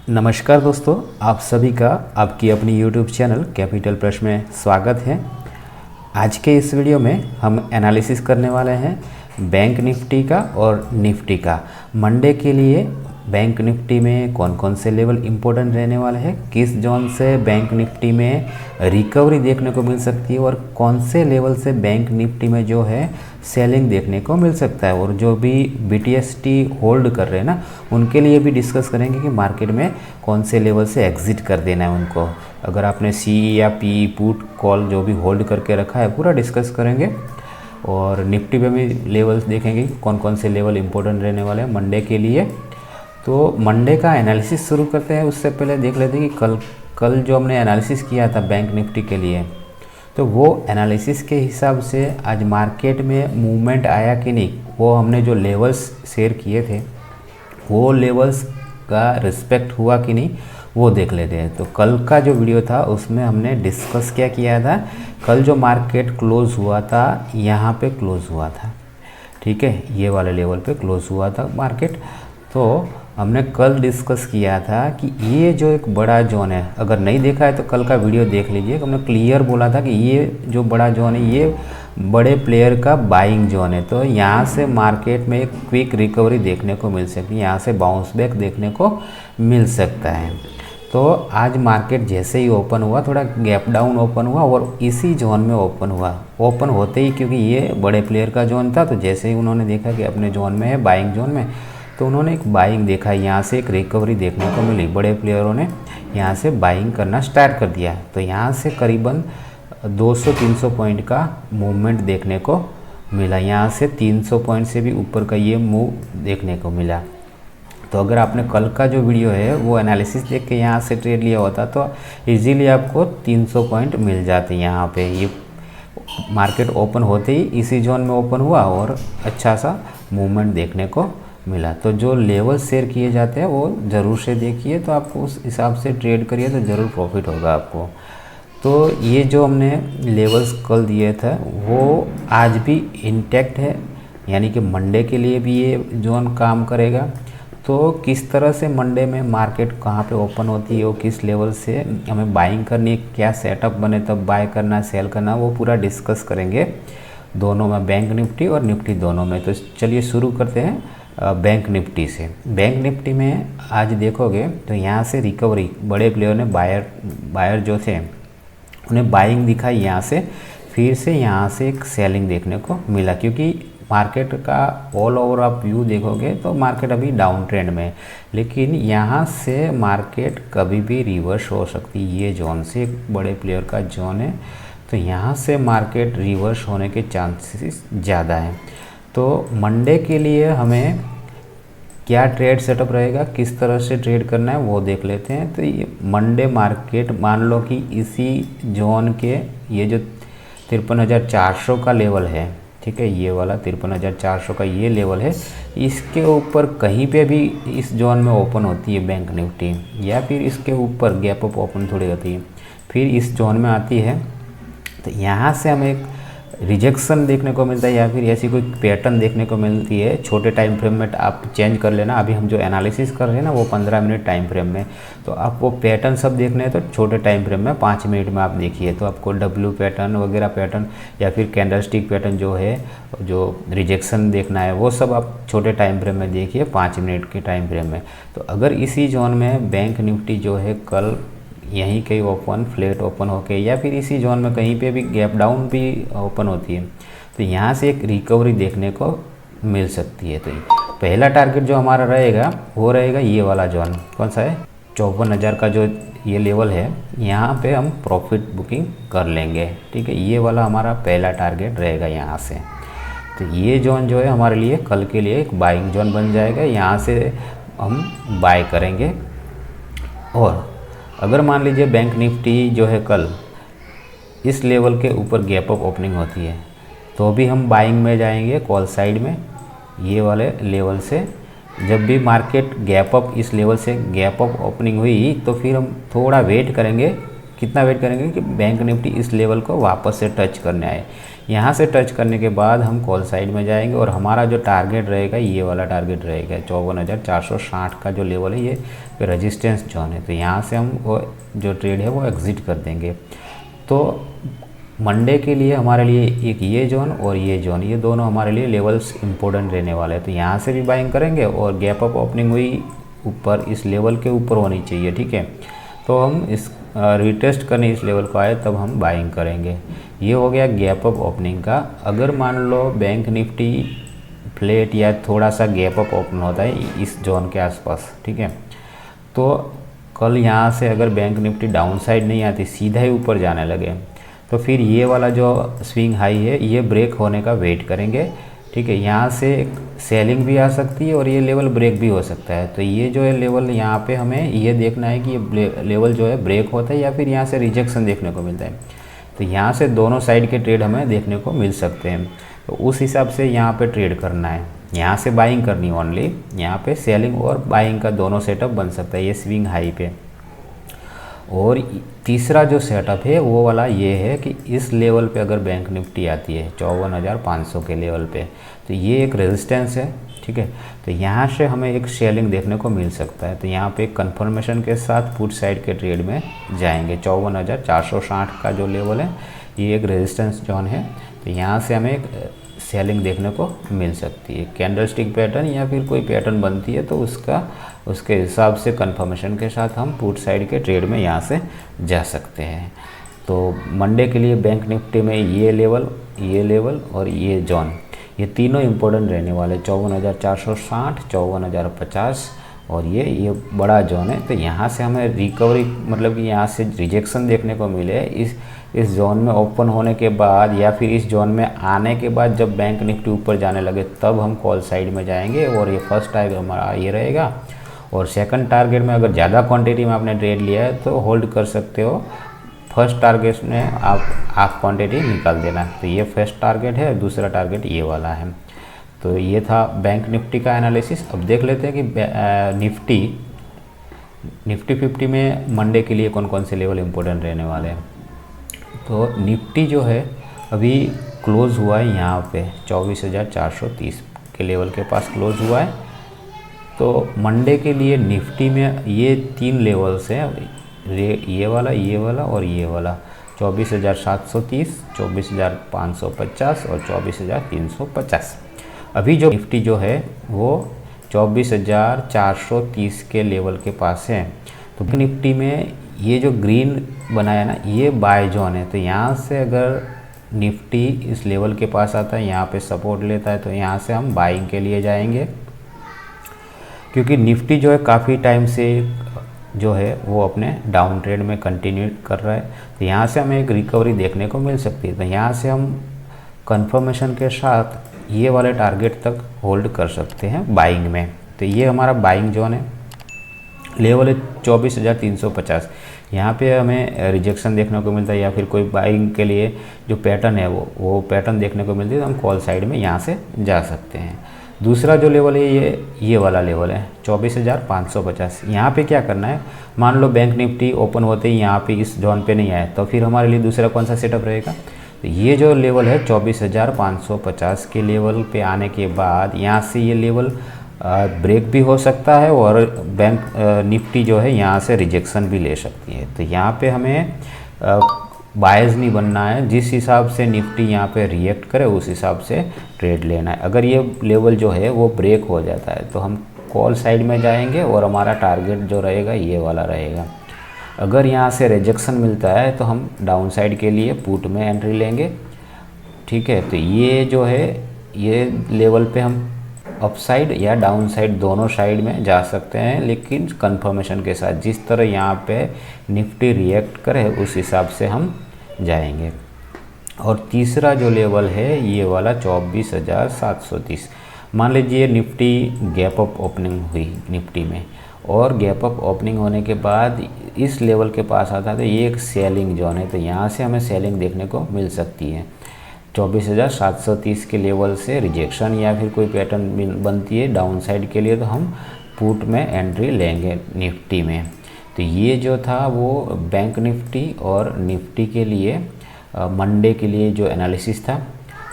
नमस्कार दोस्तों, आप सभी का आपकी अपनी YouTube चैनल कैपिटल प्लस में स्वागत है। आज के इस वीडियो में हम एनालिसिस करने वाले हैं बैंक निफ्टी का और निफ्टी का। मंडे के लिए बैंक निफ्टी में कौन कौन से लेवल इम्पोर्टेंट रहने वाले हैं, किस जोन से बैंक निफ्टी में रिकवरी देखने को मिल सकती है और कौन से लेवल से बैंक निफ्टी में जो है सेलिंग देखने को मिल सकता है। और जो भी BTST होल्ड कर रहे हैं ना, उनके लिए भी डिस्कस करेंगे कि मार्केट में कौन से लेवल से एग्जिट कर देना है उनको। अगर आपने C या P पुट कॉल जो भी होल्ड करके रखा है, पूरा डिस्कस करेंगे। और निफ्टी पे भी लेवल्स देखेंगे कौन कौन से लेवल इम्पोर्टेंट रहने वाले हैं मंडे के लिए। तो मंडे का एनालिसिस शुरू करते हैं। उससे पहले देख लेते हैं कि कल जो हमने एनालिसिस किया था बैंक निफ्टी के लिए, तो वो एनालिसिस के हिसाब से आज मार्केट में मूवमेंट आया कि नहीं, वो हमने जो लेवल्स शेयर किए थे वो लेवल्स का रिस्पेक्ट हुआ कि नहीं, वो देख लेते हैं। तो कल का जो वीडियो था उसमें हमने डिस्कस क्या किया था, कल जो मार्केट क्लोज हुआ था यहाँ पे क्लोज हुआ था, ठीक है, ये वाले लेवल पे क्लोज हुआ था मार्केट। तो हमने कल डिस्कस किया था कि ये जो एक बड़ा जोन है, अगर नहीं देखा है तो कल का वीडियो देख लीजिए। हमने क्लियर बोला था कि ये जो बड़ा जोन है ये बड़े प्लेयर का बाइंग जोन है। तो यहाँ से मार्केट में एक क्विक रिकवरी देखने को मिल सकती है, यहाँ से बाउंस बैक देखने को मिल सकता है। तो आज मार्केट जैसे ही ओपन हुआ, थोड़ा गैप डाउन ओपन हुआ और इसी जोन में ओपन हुआ। ओपन होते ही, क्योंकि ये बड़े प्लेयर का जोन था, तो जैसे ही उन्होंने देखा कि अपने जोन में है, बाइंग जोन में, तो उन्होंने एक बाइंग देखा, यहाँ से एक रिकवरी देखने को मिली। बड़े प्लेयरों ने यहाँ से बाइंग करना स्टार्ट कर दिया। तो यहाँ से करीबन 200-300 पॉइंट का मूवमेंट देखने को मिला। यहाँ से 300 पॉइंट से भी ऊपर का ये मूव देखने को मिला। तो अगर आपने कल का जो वीडियो है वो एनालिसिस देख के यहाँ से ट्रेड लिया होता तो इजीली आपको 300 पॉइंट मिल जाते। यहाँ पे ये मार्केट ओपन होते ही इसी जोन में ओपन हुआ और अच्छा सा मूवमेंट देखने को मिला। तो जो लेवल शेयर किए जाते हैं वो ज़रूर से देखिए, तो आपको उस हिसाब से ट्रेड करिए तो ज़रूर प्रॉफिट होगा आपको। तो ये जो हमने लेवल्स कल दिए थे वो आज भी इंटैक्ट है, यानी कि मंडे के लिए भी ये जोन काम करेगा। तो किस तरह से मंडे में मार्केट कहाँ पे ओपन होती है और किस लेवल से हमें बाइंग करनी है, क्या सेटअप बने तब बाय करना सेल करना, वो पूरा डिस्कस करेंगे दोनों में, बैंक निफ्टी और निफ्टी दोनों में। तो चलिए शुरू करते हैं बैंक निफ्टी से। बैंक निफ्टी में आज देखोगे तो यहाँ से रिकवरी, बड़े प्लेयर ने बायर जो थे उन्हें बाइंग दिखाई यहाँ से, फिर से यहाँ से एक सेलिंग देखने को मिला। क्योंकि मार्केट का ऑल ओवर आप व्यू देखोगे तो मार्केट अभी डाउन ट्रेंड में है, लेकिन यहाँ से मार्केट कभी भी रिवर्स हो सकती है। ये जोन से एक बड़े प्लेयर का जोन है, तो यहाँ से मार्केट रिवर्स होने के चांसेस ज़्यादा हैं। तो मंडे के लिए हमें क्या ट्रेड सेटअप रहेगा, किस तरह से ट्रेड करना है वो देख लेते हैं। तो ये मंडे मार्केट मान लो कि इसी जोन के ये जो 53,400 का लेवल है, ठीक है, ये वाला 53,400 का ये लेवल है, इसके ऊपर कहीं पे भी इस जोन में ओपन होती है बैंक निफ्टी, या फिर इसके ऊपर गैप अप ओपन थोड़ी होती है, फिर इस जोन में आती है, तो यहाँ से हमें एक रिजेक्शन देखने को मिलता है या फिर ऐसी कोई पैटर्न देखने को मिलती है। छोटे टाइम फ्रेम में आप चेंज कर लेना। अभी हम जो एनालिसिस कर रहे हैं ना वो 15 मिनट टाइम फ्रेम में, तो आप वो पैटर्न सब देखने हैं तो छोटे टाइम फ्रेम में 5 मिनट में आप देखिए। तो आपको W पैटर्न वगैरह पैटर्न या फिर कैंडलस्टिक पैटर्न जो है, जो रिजेक्शन देखना है, वो सब आप छोटे टाइम फ्रेम में देखिए 5 मिनट के टाइम फ्रेम में। तो अगर इसी जोन में बैंक निफ्टी जो है कल यहीं कहीं ओपन फ्लैट ओपन होके या फिर इसी जोन में कहीं पे भी गैप डाउन भी ओपन होती है, तो यहाँ से एक रिकवरी देखने को मिल सकती है। तो पहला टारगेट जो हमारा रहेगा वो रहेगा ये वाला जोन, कौन सा है, 54,000 का जो ये लेवल है, यहाँ पे हम प्रॉफिट बुकिंग कर लेंगे, ठीक है। ये वाला हमारा पहला टारगेट रहेगा यहाँ से। तो ये जोन जो है हमारे लिए कल के लिए एक बाइंग जोन बन जाएगा, यहाँ से हम बाय करेंगे। और अगर मान लीजिए बैंक निफ्टी जो है कल इस लेवल के ऊपर गैप अप ओपनिंग होती है, तो भी हम बाइंग में जाएंगे कॉल साइड में, ये वाले लेवल से। जब भी मार्केट गैप अप, इस लेवल से गैप अप ओपनिंग हुई तो फिर हम थोड़ा वेट करेंगे कितना वेट करेंगे कि बैंक निफ्टी इस लेवल को वापस से टच करने आए। यहाँ से टच करने के बाद हम कॉल साइड में जाएंगे और हमारा जो टारगेट रहेगा ये वाला टारगेट रहेगा 54,460 का जो लेवल है, ये रेजिस्टेंस जोन है। तो यहाँ से हम वो जो ट्रेड है वो एग्ज़िट कर देंगे। तो मंडे के लिए हमारे लिए एक ये जोन और ये जोन, ये दोनों हमारे लिए लेवल्स इंपॉर्टेंट रहने वाले हैं। तो यहाँ से भी बाइंग करेंगे और गैप अप ओपनिंग हुई ऊपर इस लेवल के ऊपर होनी चाहिए, ठीक है। तो हम इस रिटेस्ट करने इस लेवल को आए तब हम बाइंग करेंगे। ये हो गया गैप अप ओपनिंग का। अगर मान लो बैंक निफ्टी फ्लैट या थोड़ा सा गैप अप ओपन होता है इस जोन के आसपास, ठीक है, तो कल यहाँ से अगर बैंक निफ्टी डाउन साइड नहीं आती, सीधा ही ऊपर जाने लगे, तो फिर ये वाला जो स्विंग हाई है ये ब्रेक होने का वेट करेंगे, ठीक है। यहाँ से सेलिंग भी आ सकती है और ये लेवल ब्रेक भी हो सकता है। तो ये जो है लेवल यहाँ पे हमें ये देखना है कि ये लेवल जो है ब्रेक होता है या फिर यहाँ से रिजेक्शन देखने को मिलता है। तो यहाँ से दोनों साइड के ट्रेड हमें देखने को मिल सकते हैं। तो उस हिसाब से यहाँ पे ट्रेड करना है। यहाँ से बाइंग करनी ओनली, यहाँ पे सेलिंग और बाइंग का दोनों सेटअप बन सकता है ये स्विंग हाई पे। और तीसरा जो सेटअप है वो वाला ये है कि इस लेवल पे अगर बैंक निफ्टी आती है 54,500 के लेवल पे, तो ये एक रेजिस्टेंस है, ठीक है। तो यहाँ से हमें एक सेलिंग देखने को मिल सकता है। तो यहाँ पे एक कंफर्मेशन के साथ पुट साइड के ट्रेड में जाएंगे। 54,460 का जो लेवल है ये एक रेजिस्टेंस जोन है। तो यहाँ से हमें एक सेलिंग देखने को मिल सकती है। कैंडलस्टिक पैटर्न या फिर कोई पैटर्न बनती है तो उसके हिसाब से कंफर्मेशन के साथ हम पुट साइड के ट्रेड में यहाँ से जा सकते हैं। तो मंडे के लिए बैंक निफ्टी में ये लेवल और ये जोन, ये तीनों इम्पोर्टेंट रहने वाले 54,460, 54,050 और ये बड़ा जोन है। तो यहाँ से हमें रिकवरी, मतलब कि यहाँ से रिजेक्शन देखने को मिले इस जोन में ओपन होने के बाद या फिर इस जोन में आने के बाद, जब बैंक निफ्टी ऊपर जाने लगे तब हम कॉल साइड में जाएंगे और ये फर्स्ट टारगेट हमारा ये रहेगा। और सेकंड टारगेट में अगर ज़्यादा क्वांटिटी में आपने ट्रेड लिया है तो होल्ड कर सकते हो। फर्स्ट टारगेट में आप हाफ क्वांटिटी निकाल देना। तो ये फर्स्ट टारगेट है, दूसरा टारगेट ये वाला है। तो ये था बैंक निफ्टी का एनालिसिस। अब देख लेते हैं कि निफ्टी 50 में मंडे के लिए कौन कौन से लेवल इंपॉर्टेंट रहने वाले हैं। तो निफ्टी जो है अभी क्लोज़ हुआ है यहाँ पे 24,430 के लेवल के पास क्लोज़ हुआ है। तो मंडे के लिए निफ्टी में ये 3 लेवल्स हैं, ये वाला और ये वाला 24,730, 24,550 और 24,350। अभी जो निफ्टी जो है वो 24,430 के लेवल के पास है। तो निफ्टी में ये जो ग्रीन बनाया ना ये बाय जोन है। तो यहाँ से अगर निफ्टी इस लेवल के पास आता है, यहाँ पे सपोर्ट लेता है, तो यहाँ से हम बाइंग के लिए जाएंगे। क्योंकि निफ्टी जो है काफ़ी टाइम से जो है वो अपने डाउन ट्रेड में कंटिन्यू कर रहा है। तो यहाँ से हमें एक रिकवरी देखने को मिल सकती है। तो यहाँ से हम कंफर्मेशन के साथ ये वाले टारगेट तक होल्ड कर सकते हैं बाइंग में। तो ये हमारा बाइंग जोन है, लेवल है 24,350। यहाँ पे हमें रिजेक्शन देखने को मिलता है या फिर कोई बाइंग के लिए जो पैटर्न है वो पैटर्न देखने को मिलती है, तो हम कॉल साइड में यहाँ से जा सकते हैं। दूसरा जो लेवल है ये वाला लेवल है 24,550। यहाँ पे क्या करना है, मान लो बैंक निफ्टी ओपन होते ही यहाँ पे इस जोन पे नहीं आया, तो फिर हमारे लिए दूसरा कौन सा सेटअप रहेगा। तो ये जो लेवल है 24,550 के लेवल पे आने के बाद यहाँ से ये लेवल ब्रेक भी हो सकता है और बैंक निफ्टी जो है यहाँ से रिजेक्शन भी ले सकती है। तो यहाँ पे हमें बायर्स नहीं बनना है। जिस हिसाब से निफ्टी यहाँ पे रिएक्ट करे उस हिसाब से ट्रेड लेना है। अगर ये लेवल जो है वो ब्रेक हो जाता है तो हम कॉल साइड में जाएंगे और हमारा टारगेट जो रहेगा ये वाला रहेगा। अगर यहाँ से रिजेक्शन मिलता है तो हम डाउन साइड के लिए पुट में एंट्री लेंगे, ठीक है। तो ये जो है ये लेवल पे हम अप साइड या डाउन साइड दोनों साइड में जा सकते हैं, लेकिन कंफर्मेशन के साथ जिस तरह यहाँ पे निफ्टी रिएक्ट करे उस हिसाब से हम जाएंगे। और तीसरा जो लेवल है ये वाला 24,730। मान लीजिए निफ्टी गैप अप ओपनिंग हुई निफ्टी में और गैप अप ओपनिंग होने के बाद इस लेवल के पास आता है तो ये एक सेलिंग जोन है। तो यहाँ से हमें सेलिंग देखने को मिल सकती है। 24,730 के लेवल से रिजेक्शन या फिर कोई पैटर्न बनती है डाउन साइड के लिए तो हम पुट में एंट्री लेंगे निफ्टी में। तो ये जो था वो बैंक निफ्टी और निफ्टी के लिए मंडे के लिए जो एनालिसिस था।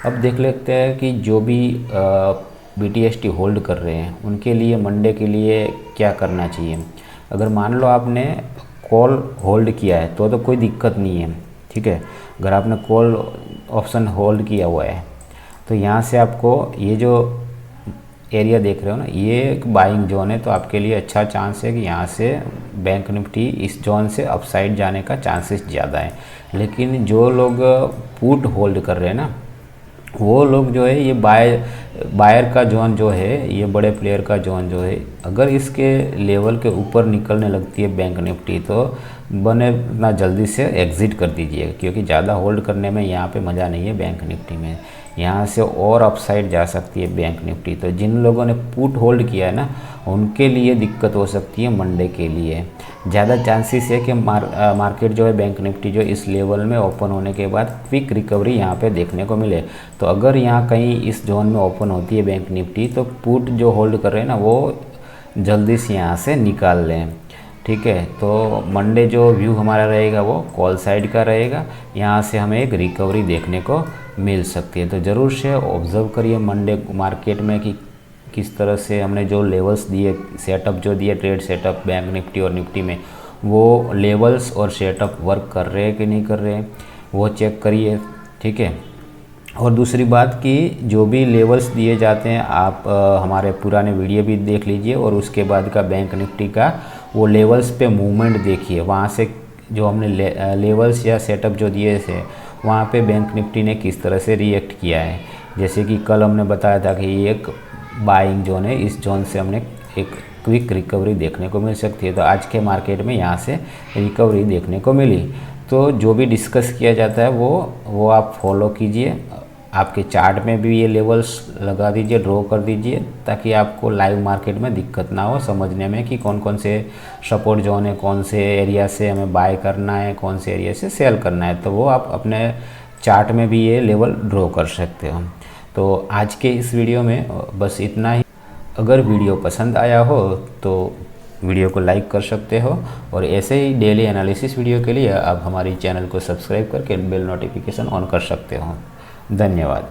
अब देख लेते हैं कि जो भी BTST होल्ड कर रहे हैं उनके लिए मंडे के लिए क्या करना चाहिए। अगर मान लो आपने कॉल होल्ड किया है तो कोई दिक्कत नहीं है, ठीक है। अगर आपने कॉल ऑप्शन होल्ड किया हुआ है तो यहाँ से आपको ये जो एरिया देख रहे हो ना, ये एक बाइंग जोन है, तो आपके लिए अच्छा चांस है कि यहाँ से बैंक निफ्टी इस जोन से अपसाइड जाने का चांसेस ज़्यादा है। लेकिन जो लोग पुट होल्ड कर रहे हैं ना, वो लोग जो है ये बायर का जोन जो है, ये बड़े प्लेयर का जोन जो है, अगर इसके लेवल के ऊपर निकलने लगती है बैंक निफ्टी तो बने ना जल्दी से एग्ज़िट कर दीजिएगा, क्योंकि ज़्यादा होल्ड करने में यहाँ पे मज़ा नहीं है। बैंक निफ्टी में यहाँ से और अपसाइड जा सकती है बैंक निफ्टी। तो जिन लोगों ने पुट होल्ड किया है ना, उनके लिए दिक्कत हो सकती है मंडे के लिए। ज़्यादा चांसेस है कि मार्केट जो है बैंक निफ्टी जो इस लेवल में ओपन होने के बाद क्विक रिकवरी यहाँ पे देखने को मिले। तो अगर यहाँ कहीं इस जोन में ओपन होती है बैंक निफ्टी तो पुट जो होल्ड कर रहे हैं ना, वो जल्दी से यहाँ से निकाल लें, ठीक है। तो मंडे जो व्यू हमारा रहेगा वो कॉल साइड का रहेगा, यहाँ से हमें एक रिकवरी देखने को मिल सकती है। तो ज़रूर से ऑब्ज़र्व करिए मंडे मार्केट में कि किस तरह से हमने जो लेवल्स दिए, सेटअप जो दिए, ट्रेड सेटअप बैंक निफ्टी और निफ्टी में, वो लेवल्स और सेटअप वर्क कर रहे हैं कि नहीं कर रहे हैं, वो चेक करिए, ठीक है। और दूसरी बात कि जो भी लेवल्स दिए जाते हैं आप हमारे पुराने वीडियो भी देख लीजिए, और उसके बाद का बैंक निफ्टी का वो लेवल्स पे मूवमेंट देखिए। वहाँ से जो हमने लेवल्स या सेटअप जो दिए थे, वहाँ पे बैंक निफ्टी ने किस तरह से रिएक्ट किया है। जैसे कि कल हमने बताया था कि ये एक बाइंग जोन है, इस जोन से हमने एक क्विक रिकवरी देखने को मिल सकती है। तो आज के मार्केट में यहाँ से रिकवरी देखने को मिली। तो जो भी डिस्कस किया जाता है वो आप फॉलो कीजिए। आपके चार्ट में भी ये लेवल्स लगा दीजिए, ड्रॉ कर दीजिए, ताकि आपको लाइव मार्केट में दिक्कत ना हो समझने में कि कौन कौन से सपोर्ट जोन है, कौन से एरिया से हमें बाय करना है, कौन से एरिया से सेल करना है। तो वो आप अपने चार्ट में भी ये लेवल ड्रॉ कर सकते हो। तो आज के इस वीडियो में बस इतना ही। अगर वीडियो पसंद आया हो तो वीडियो को लाइक कर सकते हो, और ऐसे ही डेली एनालिसिस वीडियो के लिए आप हमारी चैनल को सब्सक्राइब करके बेल नोटिफिकेशन ऑन कर सकते हो। धन्यवाद।